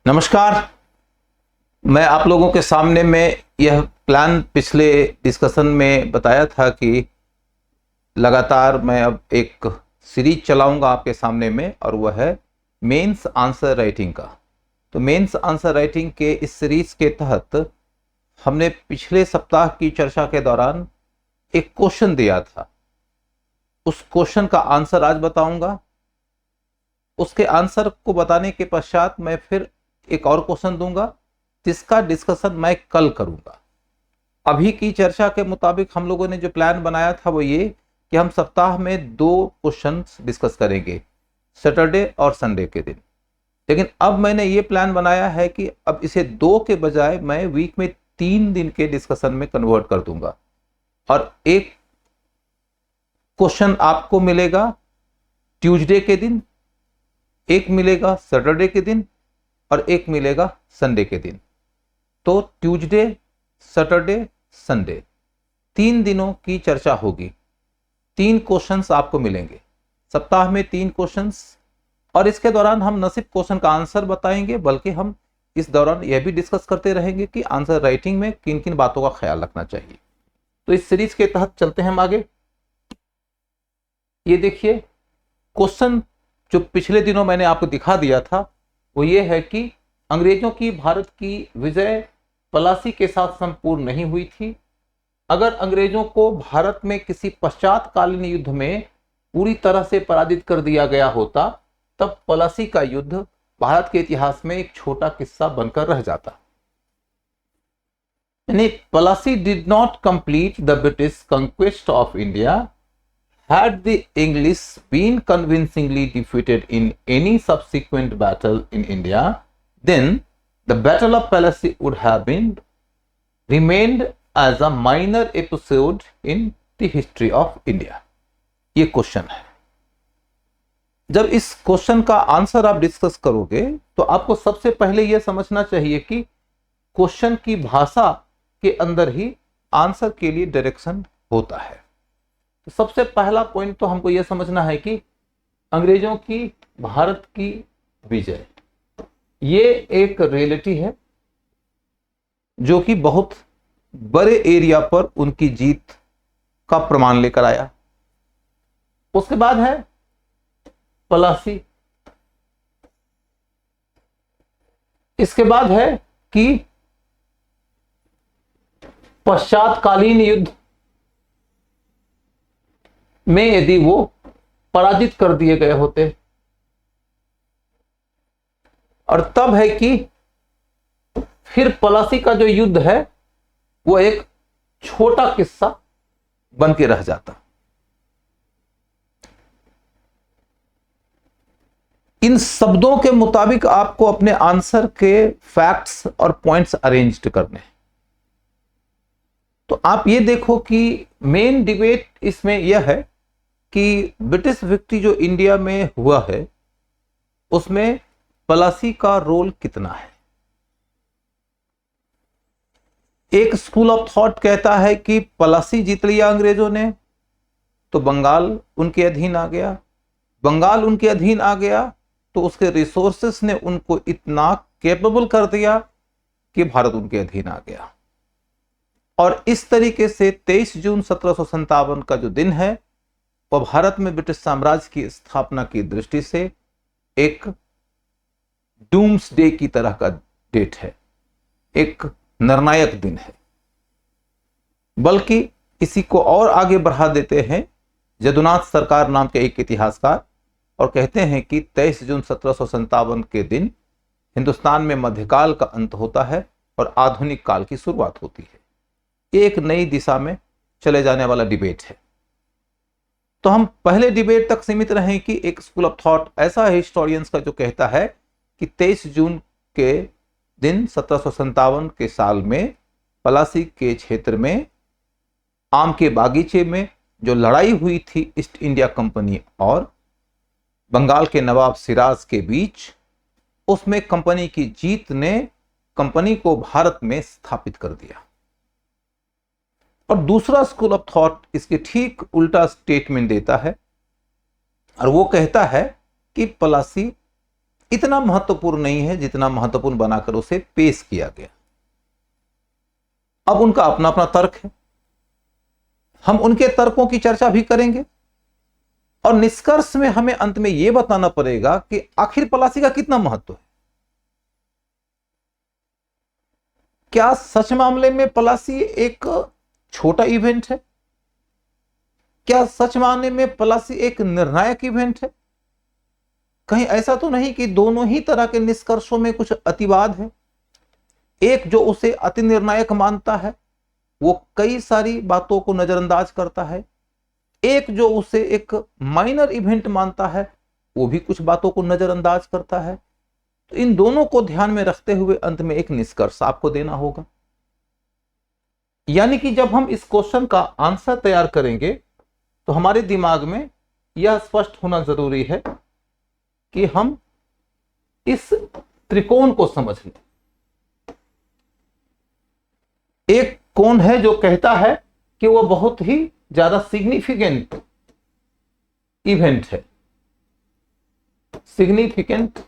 नमस्कार। मैं आप लोगों के सामने में यह प्लान पिछले डिस्कशन में बताया था कि लगातार मैं अब एक सीरीज चलाऊंगा आपके सामने में, और वह है मेंस आंसर राइटिंग का। तो मेंस आंसर राइटिंग के इस सीरीज के तहत हमने पिछले सप्ताह की चर्चा के दौरान एक क्वेश्चन दिया था। उस क्वेश्चन का आंसर आज बताऊंगा। उसके आंसर को बताने के पश्चात मैं फिर एक और क्वेश्चन दूंगा जिसका डिस्कशन मैं कल करूंगा। अभी की चर्चा के मुताबिक हम लोगों ने जो प्लान बनाया था वो ये कि हम सप्ताह में 2 क्वेश्चंस डिस्कस करेंगे, सैटरडे और संडे के दिन। लेकिन अब मैंने ये प्लान बनाया है कि अब इसे 2 के बजाय मैं वीक में 3 दिन के डिस्कशन में कन्वर्ट कर दूंगा, और एक क्वेश्चन आपको मिलेगा ट्यूसडे के दिन, एक मिलेगा सैटरडे के दिन और एक मिलेगा संडे के दिन। तो ट्यूसडे, सैटरडे, संडे 3 दिनों की चर्चा होगी। 3 क्वेश्चंस आपको मिलेंगे सप्ताह में, 3 क्वेश्चंस। और इसके दौरान हम न सिर्फ क्वेश्चन का आंसर बताएंगे बल्कि हम इस दौरान यह भी डिस्कस करते रहेंगे कि आंसर राइटिंग में किन किन बातों का ख्याल रखना चाहिए। तो इस सीरीज के तहत चलते हैं हम आगे। ये देखिए, क्वेश्चन जो पिछले दिनों मैंने आपको दिखा दिया था वो ये है कि अंग्रेजों की भारत की विजय पलासी के साथ संपूर्ण नहीं हुई थी। अगर अंग्रेजों को भारत में किसी पश्चातकालीन युद्ध में पूरी तरह से पराजित कर दिया गया होता तब पलासी का युद्ध भारत के इतिहास में एक छोटा किस्सा बनकर रह जाता। यानी Plassey did not complete the British conquest of India. Had the English been convincingly defeated in any subsequent battle in India, then the Battle of Plassey would have been remained as a minor episode in the history of India. ये question है। जब इस question का answer आप discuss करोगे तो आपको सबसे पहले यह समझना चाहिए कि क्वेश्चन की भाषा के अंदर ही आंसर के लिए डायरेक्शन होता है। सबसे पहला पॉइंट तो हमको यह समझना है कि अंग्रेजों की भारत की विजय ये एक रियलिटी है जो कि बहुत बड़े एरिया पर उनकी जीत का प्रमाण लेकर आया। उसके बाद है पलासी। इसके बाद है कि पश्चातकालीन युद्ध में यदि वो पराजित कर दिए गए होते, और तब है कि फिर पलासी का जो युद्ध है वो एक छोटा किस्सा बन के रह जाता। इन शब्दों के मुताबिक आपको अपने आंसर के फैक्ट्स और पॉइंट्स अरेंज करने हैं। तो आप ये देखो कि मेन डिबेट इसमें यह है कि ब्रिटिश विक्ट्री जो इंडिया में हुआ है उसमें पलासी का रोल कितना है। एक स्कूल ऑफ थॉट कहता है कि पलासी जीत लिया अंग्रेजों ने तो बंगाल उनके अधीन आ गया, बंगाल उनके अधीन आ गया तो उसके रिसोर्सेस ने उनको इतना कैपेबल कर दिया कि भारत उनके अधीन आ गया। और इस तरीके से 23 जून 1757 का जो दिन है वह भारत में ब्रिटिश साम्राज्य की स्थापना की दृष्टि से एक डूम्सडे की तरह का डेट है, एक निर्णायक दिन है। बल्कि इसी को और आगे बढ़ा देते हैं जदुनाथ सरकार नाम के एक इतिहासकार, और कहते हैं कि 23 जून 1757 के दिन हिंदुस्तान में मध्यकाल का अंत होता है और आधुनिक काल की शुरुआत होती है। एक नई दिशा में चले जाने वाला डिबेट है। तो हम पहले डिबेट तक सीमित रहें कि एक स्कूल ऑफ थॉट ऐसा है हिस्टोरियंस का जो कहता है कि 23 जून के दिन 1757 के साल में पलासी के क्षेत्र में आम के बागीचे में जो लड़ाई हुई थी ईस्ट इंडिया कंपनी और बंगाल के नवाब सिराज के बीच, उसमें कंपनी की जीत ने कंपनी को भारत में स्थापित कर दिया। और दूसरा स्कूल ऑफ थॉट इसके ठीक उल्टा स्टेटमेंट देता है और वो कहता है कि पलासी इतना महत्वपूर्ण नहीं है जितना महत्वपूर्ण बनाकर उसे पेश किया गया। अब उनका अपना अपना तर्क है, हम उनके तर्कों की चर्चा भी करेंगे और निष्कर्ष में हमें अंत में यह बताना पड़ेगा कि आखिर पॉलिसी का कितना महत्व है। क्या सच मामले में पॉलिसी एक छोटा इवेंट है? क्या सच मायने में पॉलिसी एक निर्णायक इवेंट है? कहीं ऐसा तो नहीं कि दोनों ही तरह के निष्कर्षों में कुछ अतिवाद है? एक जो उसे अति निर्णायक मानता है वो कई सारी बातों को नजरअंदाज करता है, एक जो उसे एक माइनर इवेंट मानता है वो भी कुछ बातों को नजरअंदाज करता है। तो इन दोनों को ध्यान में रखते हुए अंत में एक निष्कर्ष आपको देना होगा। यानी कि जब हम इस क्वेश्चन का आंसर तैयार करेंगे तो हमारे दिमाग में यह स्पष्ट होना जरूरी है कि हम इस त्रिकोण को समझ लें। एक कोण है जो कहता है कि वह बहुत ही ज्यादा सिग्निफिकेंट इवेंट है, सिग्निफिकेंट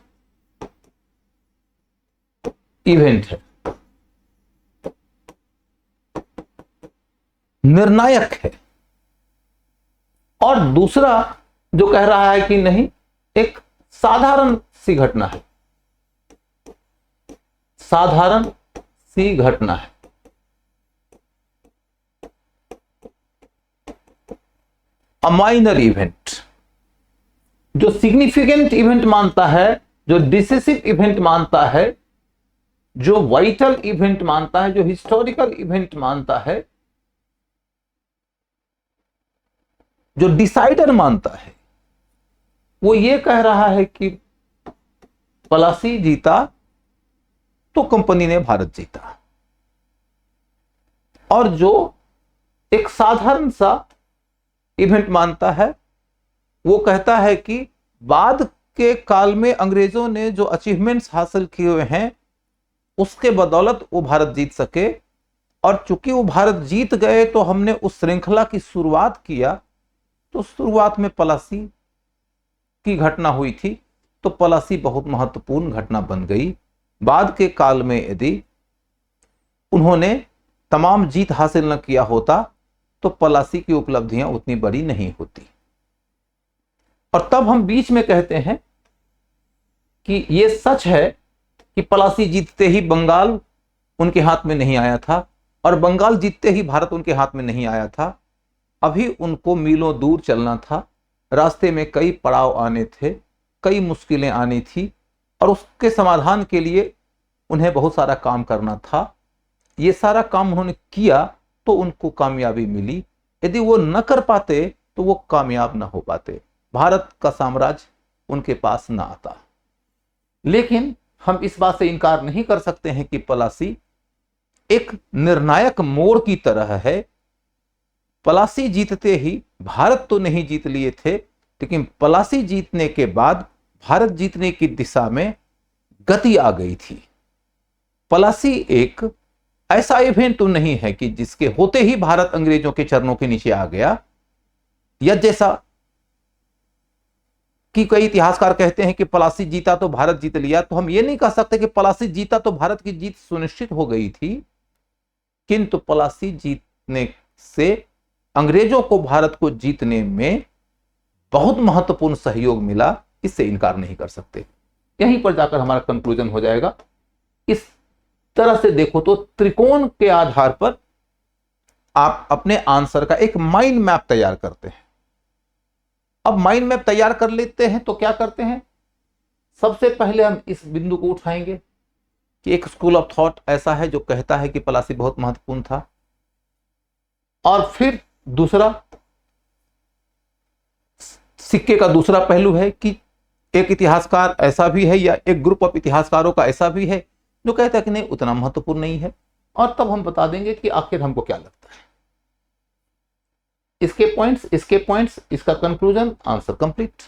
इवेंट है, निर्णायक है। और दूसरा जो कह रहा है कि नहीं, एक साधारण सी घटना है, साधारण सी घटना है। A minor event. जो सिग्निफिकेंट इवेंट मानता है, जो डिसिसिव इवेंट मानता है, जो वाइटल इवेंट मानता है, जो हिस्टोरिकल इवेंट मानता है, जो डिसाइडर मानता है, वो ये कह रहा है कि पॉलिसी जीता तो कंपनी ने भारत जीता। और जो एक साधारण सा इवेंट मानता है वो कहता है कि बाद के काल में अंग्रेजों ने जो अचीवमेंट्स हासिल किए हुए हैं उसके बदौलत वो भारत जीत सके, और चूंकि वो भारत जीत गए तो हमने उस श्रृंखला की शुरुआत किया। तो शुरुआत में पॉलिसी की घटना हुई थी तो पॉलिसी बहुत महत्वपूर्ण घटना बन गई। बाद के काल में यदि उन्होंने तमाम जीत हासिल न किया होता तो पॉलिसी की उपलब्धियां उतनी बड़ी नहीं होती। और तब हम बीच में कहते हैं कि यह सच है कि पॉलिसी जीतते ही बंगाल उनके हाथ में नहीं आया था और बंगाल जीतते ही भारत उनके हाथ में नहीं आया था। अभी उनको मीलों दूर चलना था, रास्ते में कई पड़ाव आने थे, कई मुश्किलें आनी थी और उसके समाधान के लिए उन्हें बहुत सारा काम करना था। ये सारा काम उन्होंने किया तो उनको कामयाबी मिली। यदि वो न कर पाते तो वो कामयाब न हो पाते, भारत का साम्राज्य उनके पास न आता। लेकिन हम इस बात से इनकार नहीं कर सकते हैं कि पॉलिसी एक निर्णायक मोड़ की तरह है। पॉलिसी जीतते ही भारत तो नहीं जीत लिए थे, लेकिन पॉलिसी जीतने के बाद भारत जीतने की दिशा में गति आ गई थी। पॉलिसी एक ऐसा इवेंट तो नहीं है कि जिसके होते ही भारत अंग्रेजों के चरणों के नीचे आ गया, या जैसा कि कई इतिहासकार कहते हैं कि पॉलिसी जीता तो भारत जीत लिया। तो हम ये नहीं कह सकते कि पॉलिसी जीता तो भारत की जीत सुनिश्चित हो गई थी, किंतु पॉलिसी जीतने से अंग्रेजों को भारत को जीतने में बहुत महत्वपूर्ण सहयोग मिला, इससे इनकार नहीं कर सकते। यहीं पर जाकर हमारा कंक्लूजन हो जाएगा। इस तरह से देखो तो त्रिकोण के आधार पर आप अपने आंसर का एक माइंड मैप तैयार करते हैं। अब माइंड मैप तैयार कर लेते हैं तो क्या करते हैं, सबसे पहले हम इस बिंदु को उठाएंगे कि एक स्कूल ऑफ थॉट ऐसा है जो कहता है कि पॉलिसी बहुत महत्वपूर्ण था। और फिर दूसरा सिक्के का दूसरा पहलू है कि एक इतिहासकार ऐसा भी है या एक ग्रुप ऑफ इतिहासकारों का ऐसा भी है जो कहता है कि नहीं उतना महत्वपूर्ण नहीं है। और तब हम बता देंगे कि आखिर हमको क्या लगता है। इसके पॉइंट्स, इसका कंक्लूजन, आंसर कंप्लीट।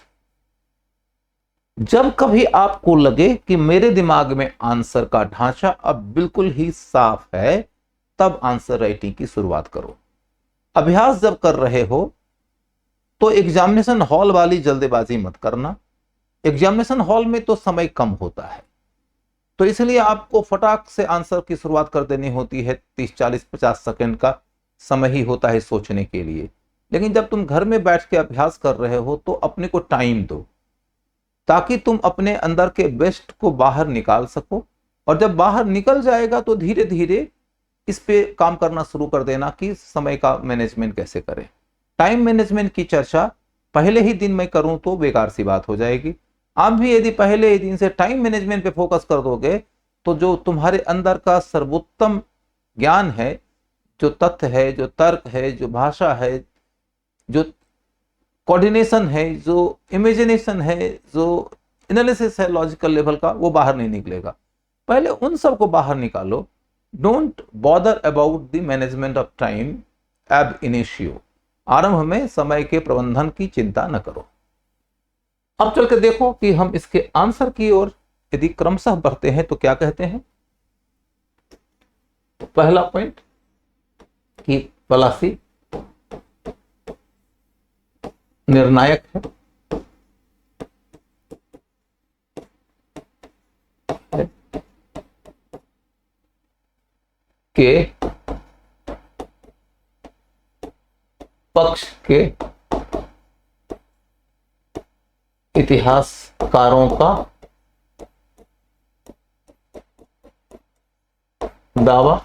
जब कभी आपको लगे कि मेरे दिमाग में आंसर का ढांचा अब बिल्कुल ही साफ है, तब आंसर राइटिंग की शुरुआत करो। अभ्यास जब कर रहे हो तो एग्जामिनेशन हॉल वाली जल्दबाजी मत करना। एग्जामिनेशन हॉल में तो समय कम होता है, तो इसलिए आपको फटाक से आंसर की शुरुआत कर देनी होती है। 30, 40, 50 सेकंड का समय ही होता है सोचने के लिए। लेकिन जब तुम घर में बैठ के अभ्यास कर रहे हो तो अपने को टाइम दो, ताकि तुम अपने अंदर के बेस्ट को बाहर निकाल सको। और जब बाहर निकल जाएगा तो धीरे धीरे इस पे काम करना शुरू कर देना कि समय का मैनेजमेंट कैसे करें। टाइम मैनेजमेंट की चर्चा पहले ही दिन में करूं तो बेकार सी बात हो जाएगी। आप भी यदि पहले ही दिन से टाइम मैनेजमेंट पे फोकस कर दोगे तो जो तुम्हारे अंदर का सर्वोत्तम ज्ञान है, जो तथ्य है, जो तर्क है, जो भाषा है, जो कोऑर्डिनेशन है, जो इमेजिनेशन है, जो एनालिसिस है लॉजिकल लेवल का, वो बाहर नहीं निकलेगा। पहले उन सब को बाहर निकालो। Don't bother about the management of time एब इनिशियो। आरंभ में समय के प्रबंधन की चिंता न करो। अब चल के देखो कि हम इसके आंसर की ओर यदि क्रमशः बढ़ते हैं तो क्या कहते हैं। पहला पॉइंट कि पलासी निर्णायक है, के पक्ष के इतिहासकारों का दावा।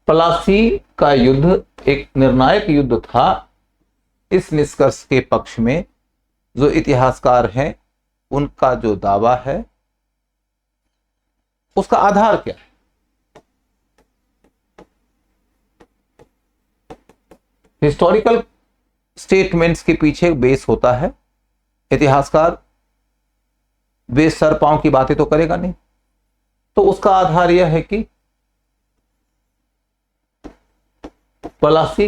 पलासी का युद्ध एक निर्णायक युद्ध था, इस निष्कर्ष के पक्ष में जो इतिहासकार हैं उनका जो दावा है उसका आधार क्या है। हिस्टोरिकल स्टेटमेंट्स के पीछे बेस होता है। इतिहासकार बेस सर पांव की बातें तो करेगा नहीं, तो उसका आधार यह है कि पलासी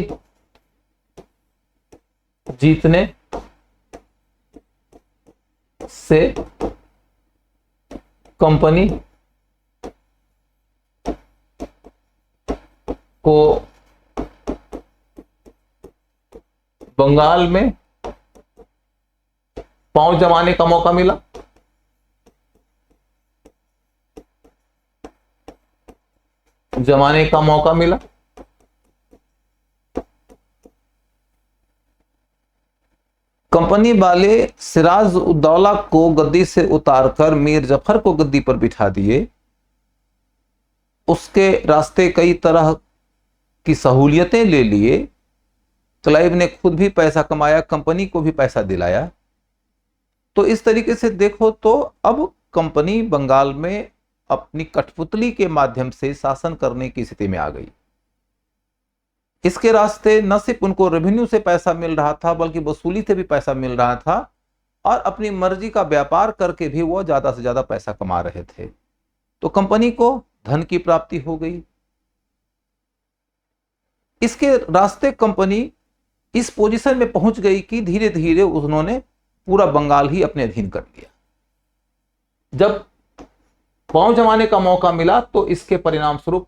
जीतने से कंपनी को बंगाल में पांव जमाने का मौका मिला। जमाने का मौका मिला। कंपनी वाले सिराज उद्दौला को गद्दी से उतारकर मीर जफर को गद्दी पर बिठा दिए। उसके रास्ते कई तरह की सहूलियतें ले लिए। क्लाइव ने खुद भी पैसा कमाया, कंपनी को भी पैसा दिलाया। तो इस तरीके से देखो तो अब कंपनी बंगाल में अपनी कठपुतली के माध्यम से शासन करने की स्थिति में आ गई। इसके रास्ते न सिर्फ उनको रेवेन्यू से पैसा मिल रहा था बल्कि वसूली से भी पैसा मिल रहा था, और अपनी मर्जी का व्यापार करके भी वो ज्यादा से ज्यादा पैसा कमा रहे थे। तो कंपनी को धन की प्राप्ति हो गई। इसके रास्ते कंपनी इस पोजीशन में पहुंच गई कि धीरे धीरे उन्होंने पूरा बंगाल ही अपने अधीन कर लिया। जब पांव जमाने का मौका मिला तो इसके परिणाम स्वरूप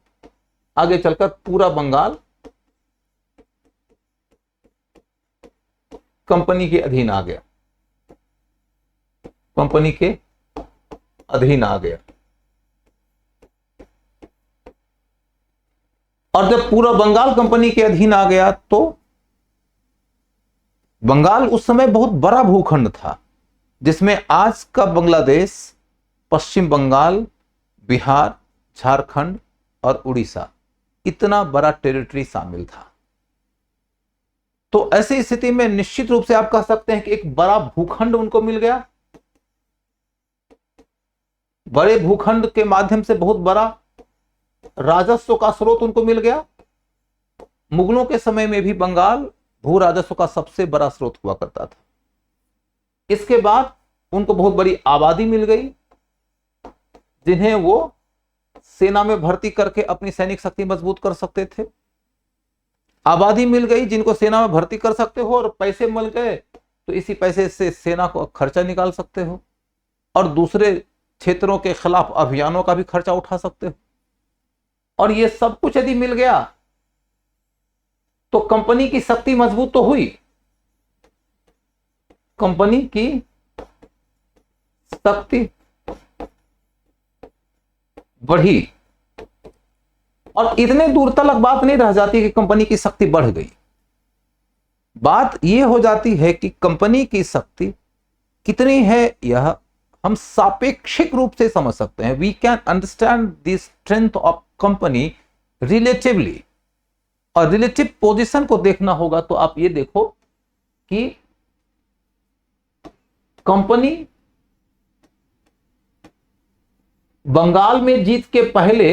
आगे चलकर पूरा बंगाल कंपनी के अधीन आ गया। कंपनी के अधीन आ गया। और जब पूरा बंगाल कंपनी के अधीन आ गया तो बंगाल उस समय बहुत बड़ा भूखंड था, जिसमें आज का बांग्लादेश, पश्चिम बंगाल, बिहार, झारखंड और उड़ीसा, इतना बड़ा टेरिटरी शामिल था। तो ऐसी स्थिति में निश्चित रूप से आप कह सकते हैं कि एक बड़ा भूखंड उनको मिल गया। बड़े भूखंड के माध्यम से बहुत बड़ा राजस्व का स्रोत उनको मिल गया। मुगलों के समय में भी बंगाल भू राजस्व का सबसे बड़ा स्रोत हुआ करता था। इसके बाद उनको बहुत बड़ी आबादी मिल गई, जिन्हें वो सेना में भर्ती करके अपनी सैनिक शक्ति मजबूत कर सकते थे। आबादी मिल गई जिनको सेना में भर्ती कर सकते हो, और पैसे मिल गए तो इसी पैसे से सेना को खर्चा निकाल सकते हो और दूसरे क्षेत्रों के खिलाफ अभियानों का भी खर्चा उठा सकते हो। और ये सब कुछ यदि मिल गया तो कंपनी की शक्ति मजबूत तो हुई, कंपनी की शक्ति बढ़ी, और इतने दूर तक बात नहीं रह जाती कि कंपनी की शक्ति बढ़ गई। बात यह हो जाती है कि कंपनी की शक्ति कितनी है यह हम सापेक्षिक रूप से समझ सकते हैं। We can understand the strength of company relatively, और रिलेटिव पोजीशन को देखना होगा तो आप ये देखो कि कंपनी बंगाल में जीत के पहले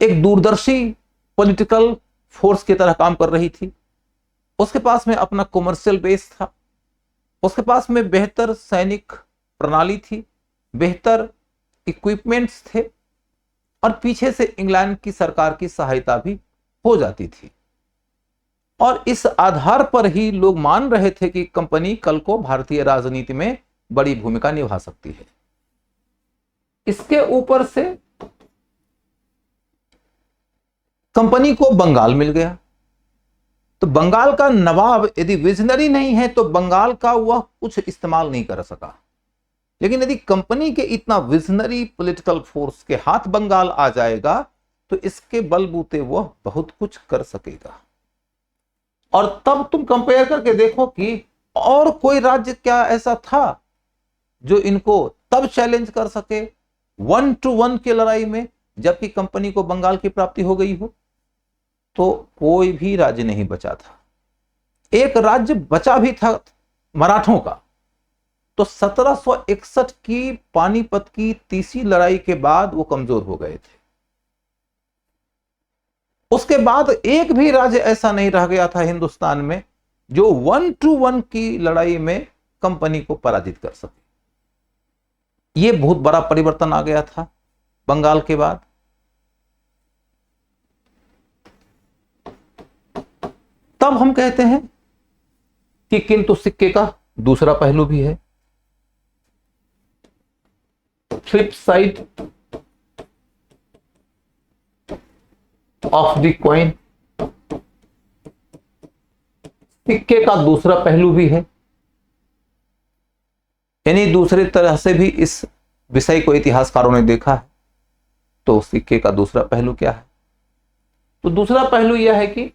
एक दूरदर्शी पॉलिटिकल फोर्स की तरह काम कर रही थी। उसके पास में अपना कॉमर्शियल बेस था, उसके पास में बेहतर सैनिक प्रणाली थी, बेहतर इक्विपमेंट्स थे, और पीछे से इंग्लैंड की सरकार की सहायता भी हो जाती थी। और इस आधार पर ही लोग मान रहे थे कि कंपनी कल को भारतीय राजनीति में बड़ी भूमिका निभा सकती है। इसके ऊपर से कंपनी को बंगाल मिल गया, तो बंगाल का नवाब यदि विजनरी नहीं है तो बंगाल का वह कुछ इस्तेमाल नहीं कर सका। लेकिन यदि कंपनी के इतना विजनरी पॉलिटिकल फोर्स के हाथ बंगाल आ जाएगा तो इसके बलबूते वह बहुत कुछ कर सकेगा। और तब तुम कंपेयर करके देखो कि और कोई राज्य क्या ऐसा था जो इनको तब चैलेंज कर सके 1-to-1 की लड़ाई में, जबकि कंपनी को बंगाल की प्राप्ति हो गई हो। तो कोई भी राज्य नहीं बचा था। एक राज्य बचा भी था मराठों का, तो 1761 की पानीपत की तीसरी लड़ाई के बाद वो कमजोर हो गए थे। उसके बाद एक भी राज्य ऐसा नहीं रह गया था हिंदुस्तान में जो 1-to-1 की लड़ाई में कंपनी को पराजित कर सके। यह बहुत बड़ा परिवर्तन आ गया था बंगाल के बाद। तब हम कहते हैं कि किंतु सिक्के का दूसरा पहलू भी है, flip side of the coin. सिक्के का दूसरा पहलू भी है, यानी दूसरे तरह से भी इस विषय को इतिहासकारों ने देखा है। तो सिक्के का दूसरा पहलू क्या है? तो दूसरा पहलू यह है कि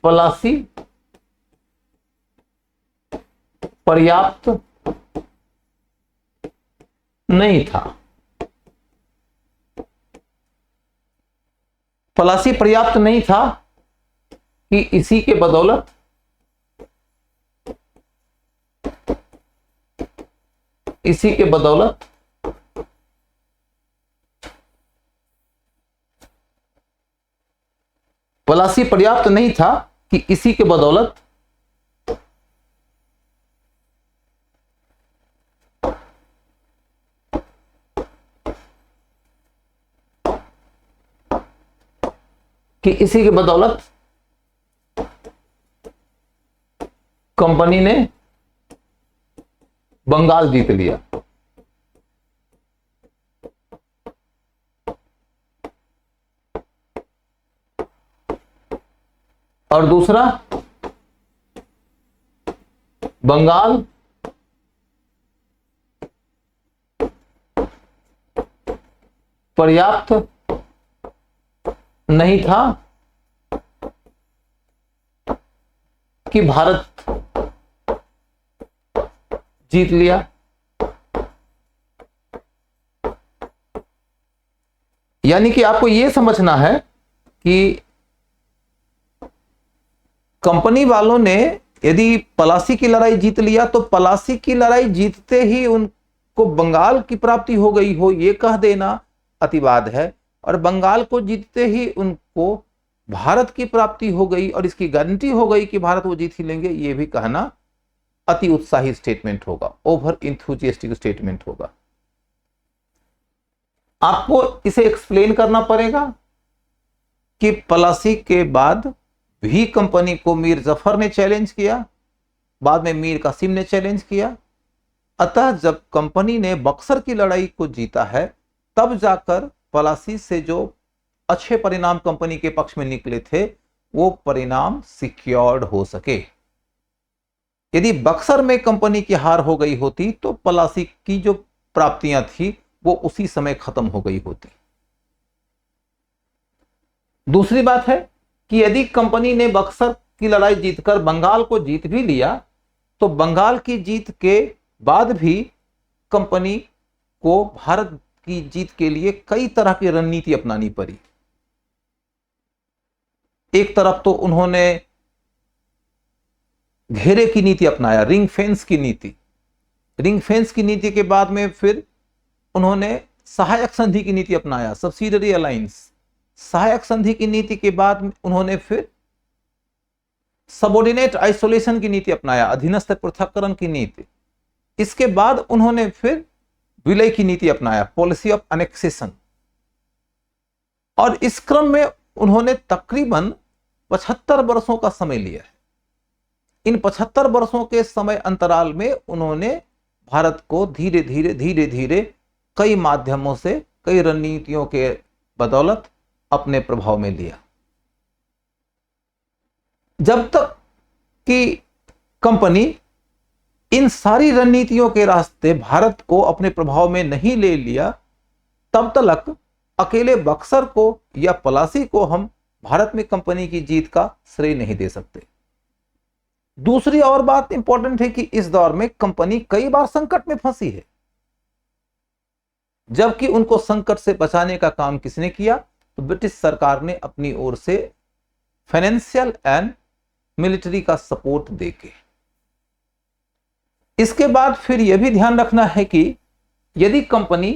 पलासी पर्याप्त नहीं था। पलासी पर्याप्त नहीं था कि इसी के बदौलत पलासी पर्याप्त नहीं था कि इसी के बदौलत कंपनी ने बंगाल जीत लिया। और दूसरा, बंगाल पर्याप्त नहीं था कि भारत जीत लिया। यानी कि आपको यह समझना है कि कंपनी वालों ने यदि पलासी की लड़ाई जीत लिया तो पलासी की लड़ाई जीतते ही उनको बंगाल की प्राप्ति हो गई हो, यह कह देना अतिवाद है। और बंगाल को जीतते ही उनको भारत की प्राप्ति हो गई और इसकी गारंटी हो गई कि भारत वो जीत ही लेंगे, यह भी कहना अति उत्साही स्टेटमेंट होगा, ओवर इंथुजियास्टिक स्टेटमेंट होगा। आपको इसे एक्सप्लेन करना पड़ेगा कि पलासी के बाद भी कंपनी को मीर जफर ने चैलेंज किया, बाद में मीर कासिम ने चैलेंज किया। अतः जब कंपनी ने बक्सर की लड़ाई को जीता है तब जाकर पलासी से जो अच्छे परिणाम कंपनी के पक्ष में निकले थे वो परिणाम सिक्योर्ड हो सके। यदि बक्सर में कंपनी की हार हो गई होती तो पलासी की जो प्राप्तियां थी वो उसी समय खत्म हो गई होती। दूसरी बात है कि यदि कंपनी ने बक्सर की लड़ाई जीतकर बंगाल को जीत भी लिया तो बंगाल की जीत के बाद भी कंपनी को भारत की जीत के लिए कई तरह की रणनीति अपनानी पड़ी। एक तरफ तो उन्होंने घेरे की नीति अपनाया, रिंग फेंस की नीति। रिंग फेंस की नीति के बाद में फिर उन्होंने सहायक संधि की नीति अपनाया, सब्सिडरी अलायंस। सहायक संधि की नीति के बाद उन्होंने फिर सबऑर्डिनेट आइसोलेशन की नीति अपनाया, अधीनस्थ पृथक्करण की नीति। इसके बाद उन्होंने फिर विलय की नीति अपनाया, पॉलिसी ऑफ एनेक्सेशन। और इस क्रम में उन्होंने तकरीबन 75 वर्षों का समय लिया है। इन 75 वर्षों के समय अंतराल में उन्होंने भारत को धीरे धीरे कई माध्यमों से, कई रणनीतियों के बदौलत अपने प्रभाव में लिया। जब तक कि कंपनी इन सारी रणनीतियों के रास्ते भारत को अपने प्रभाव में नहीं ले लिया, तब तक अकेले बक्सर को या पलासी को हम भारत में कंपनी की जीत का श्रेय नहीं दे सकते। दूसरी और बात इंपॉर्टेंट है कि इस दौर में कंपनी कई बार संकट में फंसी है, जबकि उनको संकट से बचाने का काम किसने किया? तो ब्रिटिश सरकार ने अपनी ओर से फाइनेंशियल एंड मिलिट्री का सपोर्ट देके। इसके बाद फिर यह भी ध्यान रखना है कि यदि कंपनी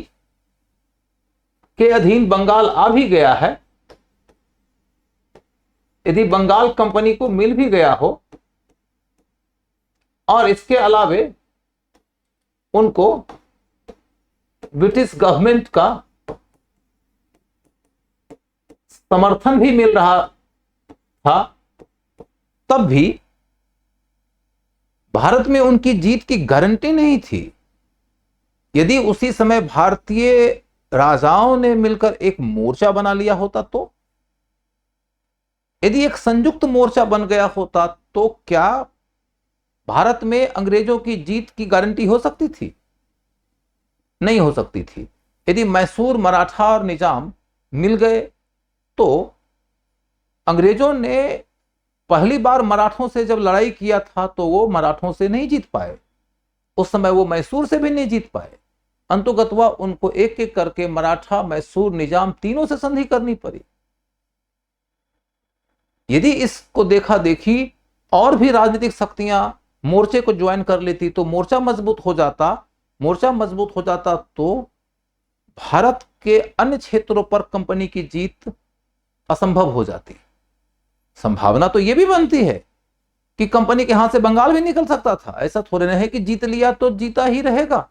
के अधीन बंगाल आ भी गया है, यदि बंगाल कंपनी को मिल भी गया हो और इसके अलावे उनको ब्रिटिश गवर्नमेंट का समर्थन भी मिल रहा था, तब भी भारत में उनकी जीत की गारंटी नहीं थी। यदि उसी समय भारतीय राजाओं ने मिलकर एक मोर्चा बना लिया होता तो, यदि एक संयुक्त मोर्चा बन गया होता तो क्या भारत में अंग्रेजों की जीत की गारंटी हो सकती थी? नहीं हो सकती थी। यदि मैसूर, मराठा और निजाम मिल गए तो अंग्रेजों ने पहली बार मराठों से जब लड़ाई किया था तो वो मराठों से नहीं जीत पाए, उस समय वो मैसूर से भी नहीं जीत पाए। अंततः उनको एक एक करके मराठा, मैसूर, निजाम तीनों से संधि करनी पड़ी। यदि इसको देखा देखी और भी राजनीतिक शक्तियां मोर्चे को ज्वाइन कर लेती तो मोर्चा मजबूत हो जाता। मोर्चा मजबूत हो जाता तो भारत के अन्य क्षेत्रों पर कंपनी की जीत असंभव हो जाती। संभावना तो यह भी बनती है कि कंपनी के हाथ से बंगाल भी निकल सकता था। ऐसा थोड़े ना है कि जीत लिया तो जीता ही रहेगा,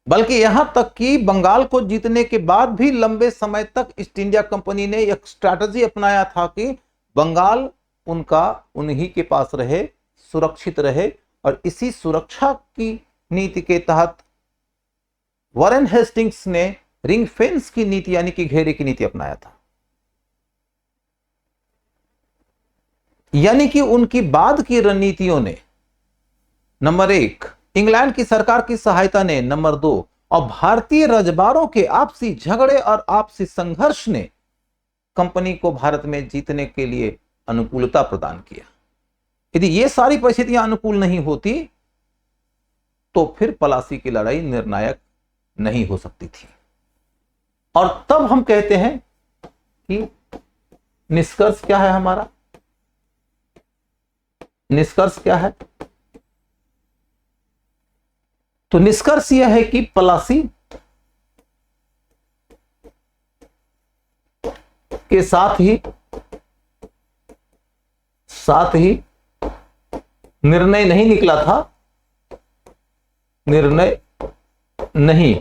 बल्कि यहां तक कि बंगाल को जीतने के बाद भी लंबे समय तक ईस्ट इंडिया कंपनी ने एक स्ट्रैटेजी अपनाया था कि बंगाल उनका उन्हीं के पास रहे, सुरक्षित रहे। और इसी सुरक्षा की नीति के तहत वॉरेन हेस्टिंग्स ने रिंग फेंस की नीति यानी कि घेरे की नीति अपनाया था। यानी कि उनकी बाद की रणनीतियों ने, नंबर 1 इंग्लैंड की सरकार की सहायता ने, नंबर 2 और भारतीय रजबारों के आपसी झगड़े और आपसी संघर्ष ने कंपनी को भारत में जीतने के लिए अनुकूलता प्रदान किया। यदि ये सारी परिस्थितियां अनुकूल नहीं होती तो फिर पलासी की लड़ाई निर्णायक नहीं हो सकती थी। और तब हम कहते हैं कि निष्कर्ष क्या है हमारा? निष्कर्ष क्या है? तो निष्कर्ष यह है कि पलासी के साथ ही निर्णय नहीं निकला था, निर्णय नहीं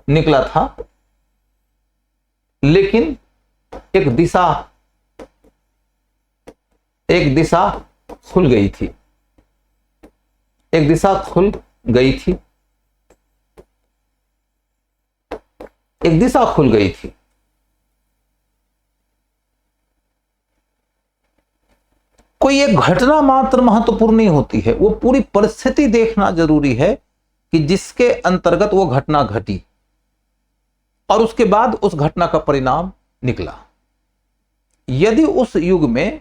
निकला था, लेकिन एक दिशा खुल गई थी। एक दिशा खुल गई थी। एक दिशा खुल गई थी। कोई एक घटना मात्र महत्वपूर्ण नहीं होती है, वो पूरी परिस्थिति देखना जरूरी है कि जिसके अंतर्गत वो घटना घटी और उसके बाद उस घटना का परिणाम निकला। यदि उस युग में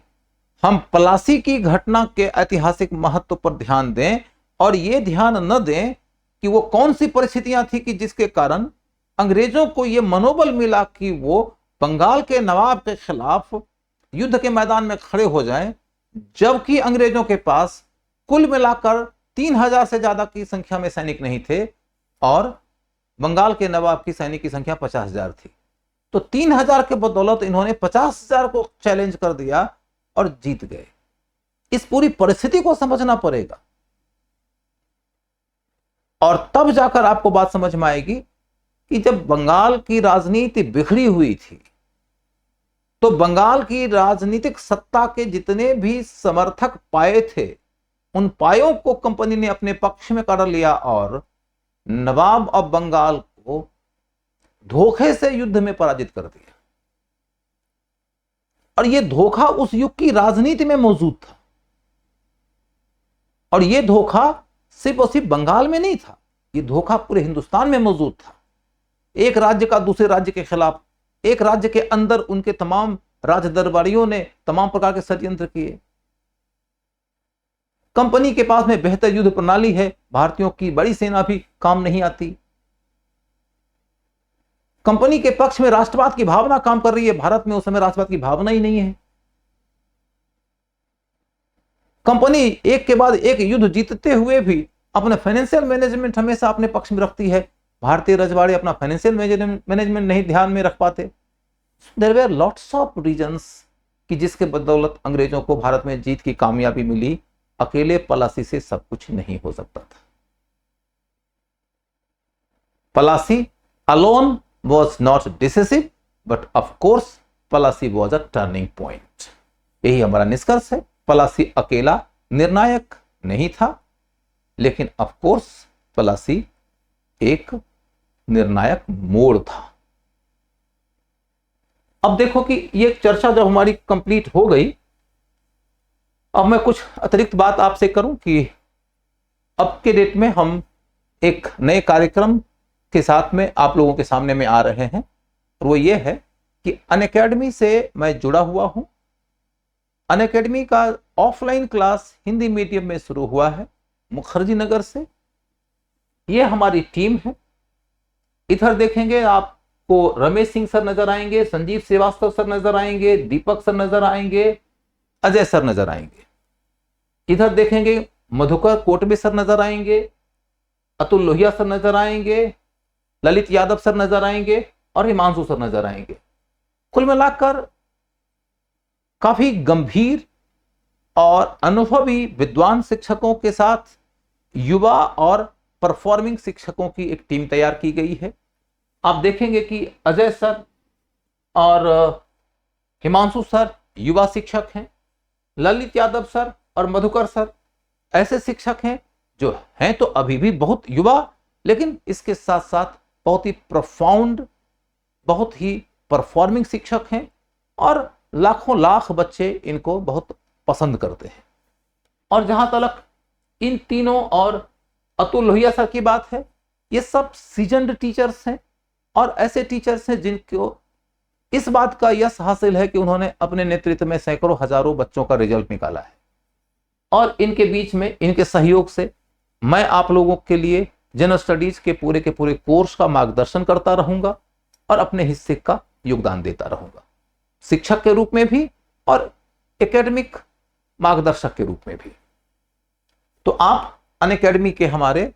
हम पलासी की घटना के ऐतिहासिक महत्व पर ध्यान दें और ये ध्यान न दें कि वो कौन सी परिस्थितियां थी कि जिसके कारण अंग्रेजों को ये मनोबल मिला कि वो बंगाल के नवाब के खिलाफ युद्ध के मैदान में खड़े हो जाएं, जबकि अंग्रेजों के पास कुल मिलाकर 3000 से ज्यादा की संख्या में सैनिक नहीं थे और बंगाल के नवाब की सैनिक की संख्या 50,000 थी। तो 3000 के बदौलत इन्होंने 50,000 को चैलेंज कर दिया और जीत गए। इस पूरी परिस्थिति को समझना पड़ेगा और तब जाकर आपको बात समझ में आएगी कि जब बंगाल की राजनीति बिखरी हुई थी तो बंगाल की राजनीतिक सत्ता के जितने भी समर्थक पाए थे उन पायों को कंपनी ने अपने पक्ष में कर लिया और नवाब ऑफ बंगाल को धोखे से युद्ध में पराजित कर दिया। और यह धोखा उस युग की राजनीति में मौजूद था और यह धोखा सिर्फ और सिर्फ बंगाल में नहीं था, यह धोखा पूरे हिंदुस्तान में मौजूद था। एक राज्य का दूसरे राज्य के खिलाफ, एक राज्य के अंदर उनके तमाम राज दरबारियों ने तमाम प्रकार के षड्यंत्र किए। कंपनी के पास में बेहतर युद्ध प्रणाली है, भारतीयों की बड़ी सेना भी काम नहीं आती। कंपनी के पक्ष में राष्ट्रवाद की भावना काम कर रही है, भारत में उस समय राष्ट्रवाद की भावना ही नहीं है। कंपनी एक के बाद एक युद्ध जीतते हुए भी अपना फाइनेंशियल मैनेजमेंट हमेशा अपने पक्ष में रखती है, भारतीय रजवाड़े अपना फाइनेंशियल मैनेजमेंट नहीं ध्यान में रख पाते। There were lots of reasons कि जिसके बदौलत अंग्रेजों को भारत में जीत की कामयाबी मिली। अकेले पलासी से सब कुछ नहीं हो सकता था। Plassey alone was not decisive, but of course Plassey was a turning point। यही हमारा निष्कर्ष है। पलासी अकेला निर्णायक नहीं था, लेकिन of course पलासी एक निर्णायक मोड़ था। अब देखो कि ये चर्चा जब हमारी कंप्लीट हो गई, अब मैं कुछ अतिरिक्त बात आपसे करूं कि अब के डेट में हम एक नए कार्यक्रम के साथ में आप लोगों के सामने में आ रहे हैं और वो ये है कि अनअकैडमी से मैं जुड़ा हुआ हूं। अनअकैडमी का ऑफलाइन क्लास हिंदी मीडियम में शुरू हुआ है मुखर्जी नगर से। ये हमारी टीम है। इधर देखेंगे आपको रमेश सिंह सर नजर आएंगे, संजीव श्रीवास्तव सर नजर आएंगे, दीपक सर नजर आएंगे, अजय सर नजर आएंगे। इधर देखेंगे मधुकर कोटबे सर नजर आएंगे, अतुल लोहिया सर नजर आएंगे, ललित यादव सर नजर आएंगे और हिमांशु सर नजर आएंगे। कुल मिलाकर काफी गंभीर और अनुभवी विद्वान शिक्षकों के साथ युवा और परफॉर्मिंग शिक्षकों की एक टीम तैयार की गई है। आप देखेंगे कि अजय सर और हिमांशु सर युवा शिक्षक हैं, ललित यादव सर और मधुकर सर ऐसे शिक्षक हैं जो हैं तो अभी भी बहुत युवा, लेकिन इसके साथ साथ बहुत ही प्रोफाउंड, बहुत ही परफॉर्मिंग शिक्षक हैं और लाखों लाख बच्चे इनको बहुत पसंद करते हैं। और जहां तक इन तीनों और अतुल लोहिया सर की बात है, ये सब सीजन्ड टीचर्स हैं और ऐसे टीचर्स हैं जिनको इस बात का यश हासिल है कि उन्होंने अपने नेतृत्व में सैकड़ों हजारों बच्चों का रिजल्ट निकाला है। और इनके बीच में, इनके सहयोग से मैं आप लोगों के लिए जनरल स्टडीज के पूरे कोर्स का मार्गदर्शन करता रहूंगा और अपने हिस्से का योगदान देता रहूंगा, शिक्षक के रूप में भी और एकेडमिक मार्गदर्शक के रूप में भी। तो आप अनअकैडमी के हमारे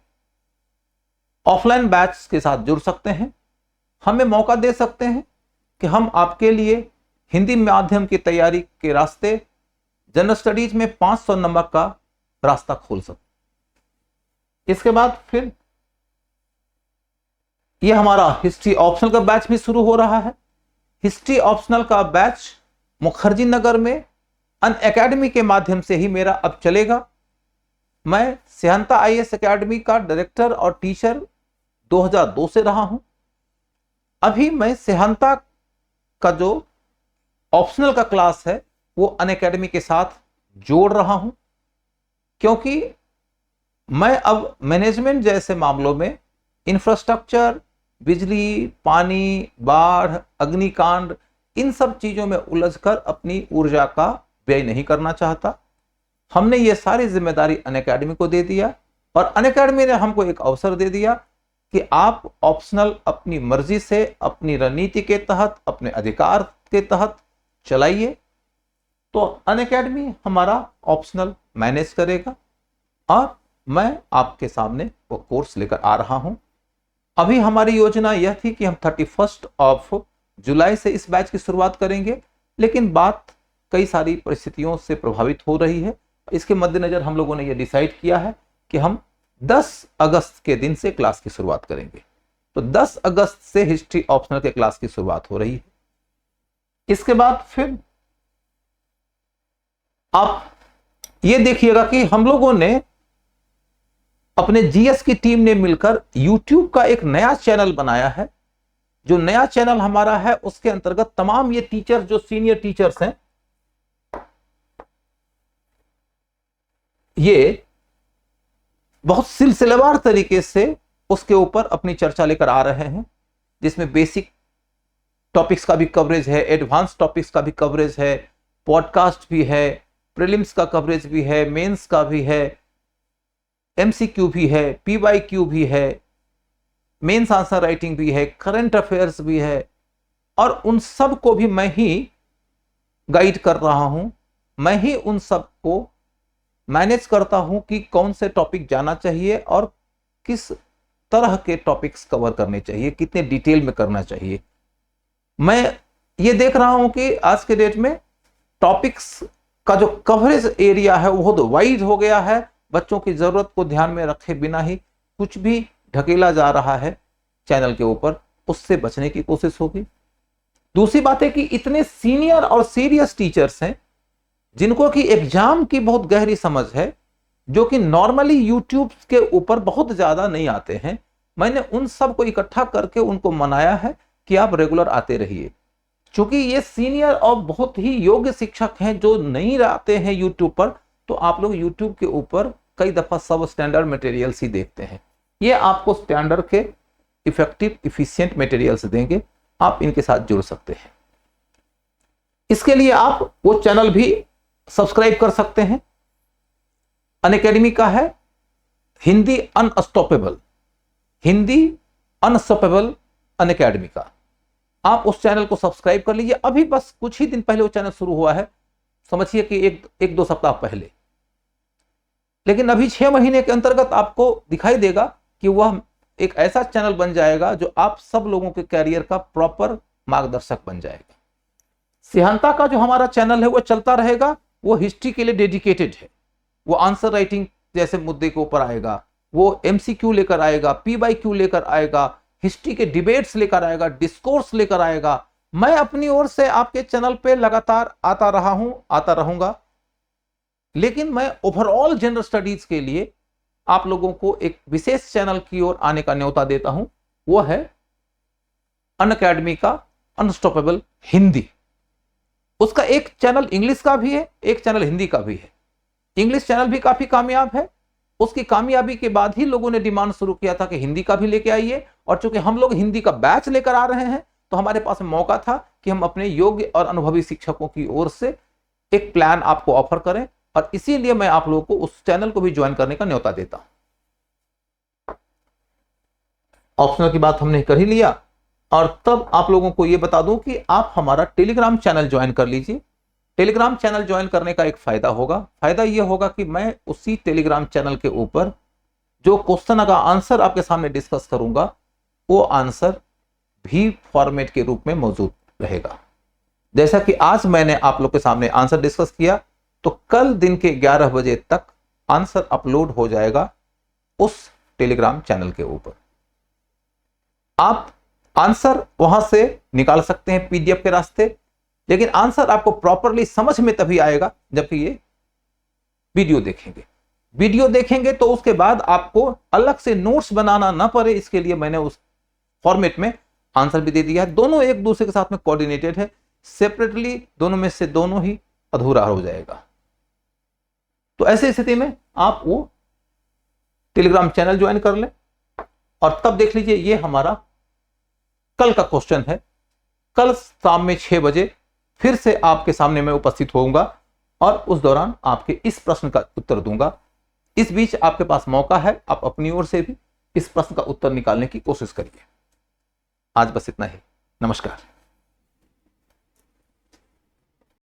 ऑफलाइन बैच के साथ जुड़ सकते हैं, हमें मौका दे सकते हैं कि हम आपके लिए हिंदी माध्यम की तैयारी के रास्ते जनरल स्टडीज में 500 नंबर का रास्ता खोल सकते। इसके बाद फिर यह हमारा हिस्ट्री ऑप्शनल का बैच भी शुरू हो रहा है। हिस्ट्री ऑप्शनल का बैच मुखर्जी नगर में अनअकैडमी के माध्यम से ही मेरा अब चलेगा। मैं सेहंता आईएएस एकेडमी का डायरेक्टर और टीचर 2002 से रहा हूं। अभी मैं सेहंता का जो ऑप्शनल का क्लास है वो अनअकैडमी के साथ जोड़ रहा हूं, क्योंकि मैं अब मैनेजमेंट जैसे मामलों में इंफ्रास्ट्रक्चर, बिजली, पानी, बाढ़, अग्निकांड, इन सब चीजों में उलझकर अपनी ऊर्जा का व्यय नहीं करना चाहता। हमने ये सारी जिम्मेदारी अनअकैडमी को दे दिया और अनअकैडमी ने हमको एक अवसर दे दिया कि आप ऑप्शनल अपनी मर्जी से, अपनी रणनीति के तहत, अपने अधिकार के तहत चलाइए। तो अनअकैडमी हमारा ऑप्शनल मैनेज करेगा और मैं आपके सामने वो कोर्स लेकर आ रहा हूं। अभी हमारी योजना यह थी कि हम 31 जुलाई से इस बैच की शुरुआत करेंगे, लेकिन बात कई सारी परिस्थितियों से प्रभावित हो रही है। इसके मद्देनजर हम लोगों ने यह डिसाइड किया है कि हम 10 अगस्त के दिन से क्लास की शुरुआत करेंगे। तो 10 अगस्त से हिस्ट्री ऑप्शनल के क्लास की शुरुआत हो रही है। इसके बाद फिर आप ये देखिएगा कि हम लोगों ने अपने जीएस की टीम ने मिलकर यूट्यूब का एक नया चैनल बनाया है। जो नया चैनल हमारा है उसके अंतर्गत तमाम ये टीचर्स, जो सीनियर टीचर्स हैं, ये बहुत सिलसिलेवार तरीके से उसके ऊपर अपनी चर्चा लेकर आ रहे हैं, जिसमें बेसिक टॉपिक्स का भी कवरेज है, एडवांस टॉपिक्स का भी कवरेज है, पॉडकास्ट भी है, प्रीलिम्स का कवरेज भी है, मेंस का भी है, एमसीक्यू भी है, पीवाईक्यू भी है, मेंस आंसर राइटिंग भी है, करंट अफेयर्स भी है, और उन सब को भी मैं ही गाइड कर रहा हूं। मैं ही उन सब को मैनेज करता हूं कि कौन से टॉपिक जाना चाहिए और किस तरह के टॉपिक्स कवर करने चाहिए, कितने डिटेल में करना चाहिए। मैं ये देख रहा हूं कि आज के डेट में टॉपिक्स का जो कवरेज एरिया है वो तो वाइड हो गया है। बच्चों की जरूरत को ध्यान में रखे बिना ही कुछ भी ढकेला जा रहा है चैनल के ऊपर, उससे बचने की कोशिश होगी। दूसरी बात है कि इतने सीनियर और सीरियस टीचर्स हैं जिनको कि एग्जाम की बहुत गहरी समझ है, जो कि नॉर्मली यूट्यूब के ऊपर बहुत ज्यादा नहीं आते हैं। मैंने उन सब को इकट्ठा करके उनको मनाया है कि आप रेगुलर आते रहिए। चूंकि ये सीनियर और बहुत ही योग्य शिक्षक हैं जो नहीं आते हैं यूट्यूब पर, तो आप लोग यूट्यूब के ऊपर कई दफा सब स्टैंडर्ड मटेरियल्स ही देखते हैं। ये आपको स्टैंडर्ड के इफेक्टिव इफिशिएंट मटेरियल्स देंगे, आप इनके साथ जुड़ सकते हैं। इसके लिए आप वो चैनल भी सब्सक्राइब कर सकते हैं। अनअकैडमी का है Hindi unstoppable, Hindi unstoppable Unacademy का। आप उस चैनल को सब्सक्राइब कर लीजिए। अभी बस कुछ ही दिन पहले वो चैनल शुरू हुआ है, समझिए कि एक दो सप्ताह पहले, लेकिन अभी 6 महीने के अंतर्गत आपको दिखाई देगा कि वह एक ऐसा चैनल बन जाएगा जो आप सब लोगों के कैरियर का प्रॉपर मार्गदर्शक बन जाएगा। सिहांता का जो हमारा चैनल है वो चलता रहेगा, वो हिस्ट्री के लिए डेडिकेटेड है। वो आंसर राइटिंग जैसे मुद्दे के ऊपर आएगा, वो एमसीक्यू लेकर आएगा, पीवाईक्यू लेकर आएगा, हिस्ट्री के डिबेट्स लेकर आएगा, डिस्कोर्स लेकर आएगा। मैं अपनी ओर से आपके चैनल पे लगातार आता रहा हूं, आता रहूंगा, लेकिन मैं ओवरऑल जनरल स्टडीज के लिए आप लोगों को एक विशेष चैनल की ओर आने का न्योता देता हूं। वो है अनअकैडमी का अनस्टॉपेबल हिंदी। उसका एक चैनल इंग्लिश का भी है, एक चैनल हिंदी का भी है। इंग्लिश चैनल भी काफी कामयाब है। उसकी कामयाबी के बाद ही लोगों ने डिमांड शुरू किया था कि हिंदी का भी लेके आइए, और चूंकि हम लोग हिंदी का बैच लेकर आ रहे हैं तो हमारे पास मौका था कि हम अपने योग्य और अनुभवी शिक्षकों की ओर से एक प्लान आपको ऑफर करें, और इसीलिए मैं आप लोगों को उस चैनल को भी ज्वाइन करने का न्योता देता हूं। ऑप्शनल की बात हमने कर ही लिया, और तब आप लोगों को यह बता दूं कि आप हमारा टेलीग्राम चैनल ज्वाइन कर लीजिए। टेलीग्राम चैनल ज्वाइन करने का एक फायदा होगा। फायदा यह होगा कि मैं उसी टेलीग्राम चैनल के ऊपर जो क्वेश्चन का आंसर आपके सामने डिस्कस करूंगा, वो आंसर भी फॉर्मेट के रूप में मौजूद रहेगा। जैसा कि आज मैंने आप लोग के सामने आंसर डिस्कस किया, तो कल दिन के 11 बजे तक आंसर अपलोड हो जाएगा उस टेलीग्राम चैनल के ऊपर। आप आंसर वहां से निकाल सकते हैं पीडीएफ के रास्ते, लेकिन आंसर आपको प्रॉपरली समझ में तभी आएगा जबकि ये वीडियो देखेंगे। वीडियो देखेंगे तो उसके बाद आपको अलग से नोट्स बनाना ना पड़े, इसके लिए मैंने उस फॉर्मेट में आंसर भी दे दिया है। दोनों एक दूसरे के साथ में कोऑर्डिनेटेड है, सेपरेटली दोनों में से दोनों ही अधूरा हो जाएगा। तो ऐसी स्थिति में आप वो टेलीग्राम चैनल ज्वाइन कर लें और तब देख लीजिए, ये हमारा कल का क्वेश्चन है। कल शाम में 6 बजे फिर से आपके सामने मैं उपस्थित होऊंगा और उस दौरान आपके इस प्रश्न का उत्तर दूंगा। इस बीच आपके पास मौका है, आप अपनी ओर से भी इस प्रश्न का उत्तर निकालने की कोशिश करिए। आज बस इतना ही। नमस्कार।